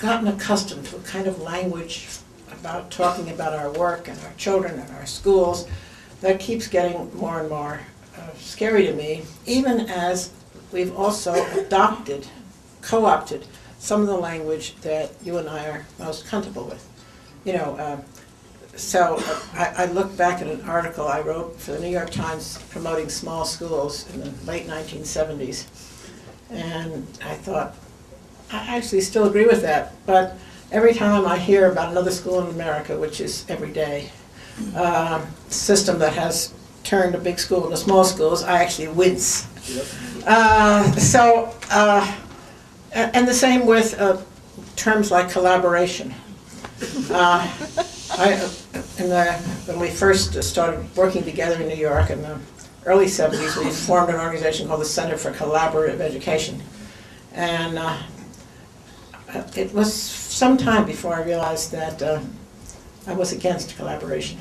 gotten accustomed to a kind of language about talking about our work and our children and our schools that keeps getting more and more scary to me, even as we've also adopted, co-opted some of the language that you and I are most comfortable with. You know, I look back at an article I wrote for the New York Times promoting small schools in the late 1970s, and I thought, I actually still agree with that, but every time I hear about another school in America, which is every day, system that has turned a big school into small schools, I actually wince. And the same with terms like collaboration. When we first started working together in New York in the early 70s, we formed an organization called the Center for Collaborative Education. And it was some time before I realized that I was against collaboration.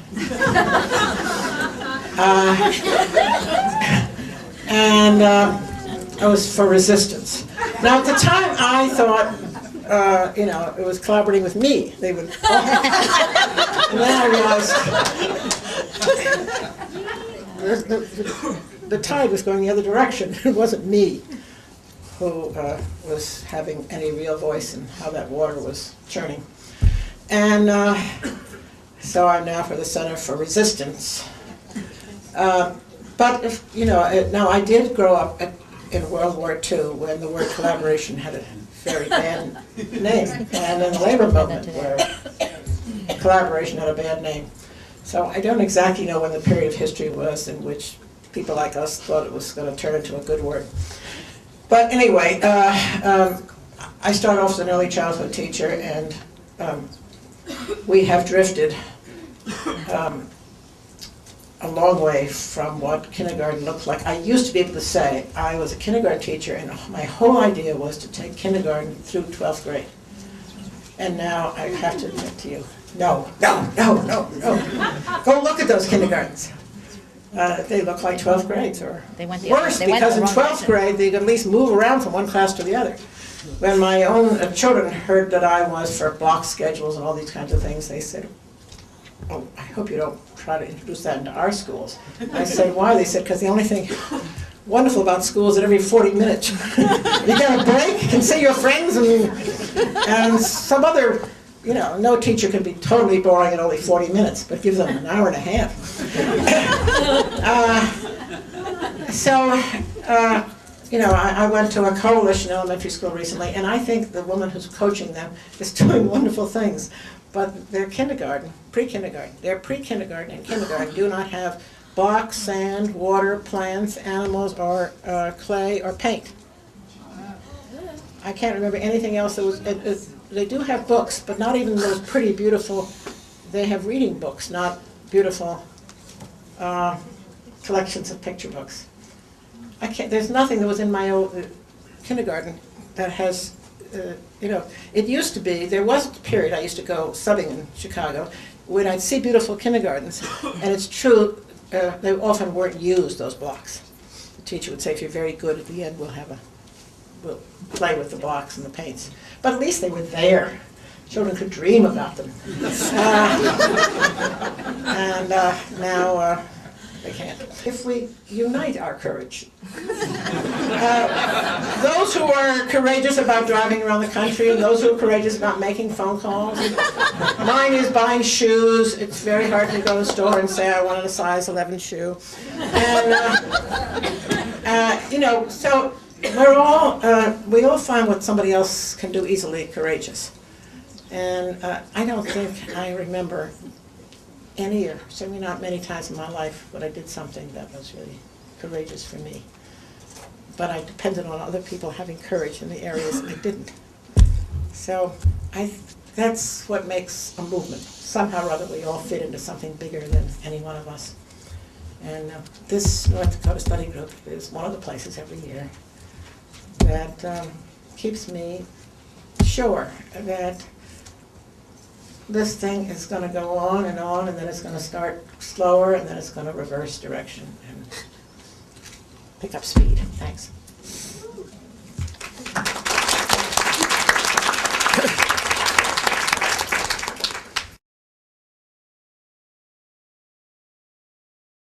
And I was for resistance. Now at the time I thought, you know, it was collaborating with me. They would. And then I realized the tide was going the other direction. It wasn't me who was having any real voice in how that water was churning. And so I'm now for the Center for Resistance. But if, you know, now I did grow up in World War II when the word collaboration had a very bad name, and in the labor movement where collaboration had a bad name. So I don't exactly know when the period of history was in which people like us thought it was going to turn into a good word. But anyway, I started off as an early childhood teacher, and we have drifted a long way from what kindergarten looked like. I used to be able to say I was a kindergarten teacher, and my whole idea was to take kindergarten through 12th grade. And now I have to admit to you, no. Go look at those kindergartens. They look like 12th grades, or worse, because in 12th grade they could at least move around from one class to the other. When my own children heard that I was for block schedules and all these kinds of things, they said, "Oh, I hope you don't try to introduce that into our schools." I said, "Why?" They said, "Because the only thing wonderful about school is that every 40 minutes you get a break, you can see your friends, and some other, you know, no teacher can be totally boring at only 40 minutes, but give them an hour and a half." You know, I went to a coalition elementary school recently, and I think the woman who's coaching them is doing wonderful things. But their kindergarten, pre-kindergarten, their pre-kindergarten and kindergarten do not have blocks, sand, water, plants, animals, or clay, or paint. I can't remember anything else that was, they do have books, but not even those pretty beautiful, they have reading books, not beautiful collections of picture books. There's nothing that was in my old kindergarten that has, you know, it used to be, there was a period I used to go subbing in Chicago when I'd see beautiful kindergartens, and it's true, they often weren't used, those blocks. The teacher would say, if you're very good at the end, we'll play with the blocks and the paints. But at least they were there. Children could dream about them. Now they can't. If we unite our courage, those who are courageous about driving around the country, and those who are courageous about making phone calls. Mine is buying shoes. It's very hard to go to the store and say I wanted a size 11 shoe. And you know, so we all find what somebody else can do easily courageous. And I don't think I remember any, or certainly not many times in my life, when I did something that was really courageous for me. But I depended on other people having courage in the areas I didn't. So that's what makes a movement. Somehow or other we all fit into something bigger than any one of us. And this North Dakota Study Group is one of the places every year that keeps me sure that this thing is going to go on, and then it's going to start slower, and then it's going to reverse direction and pick up speed. Thanks.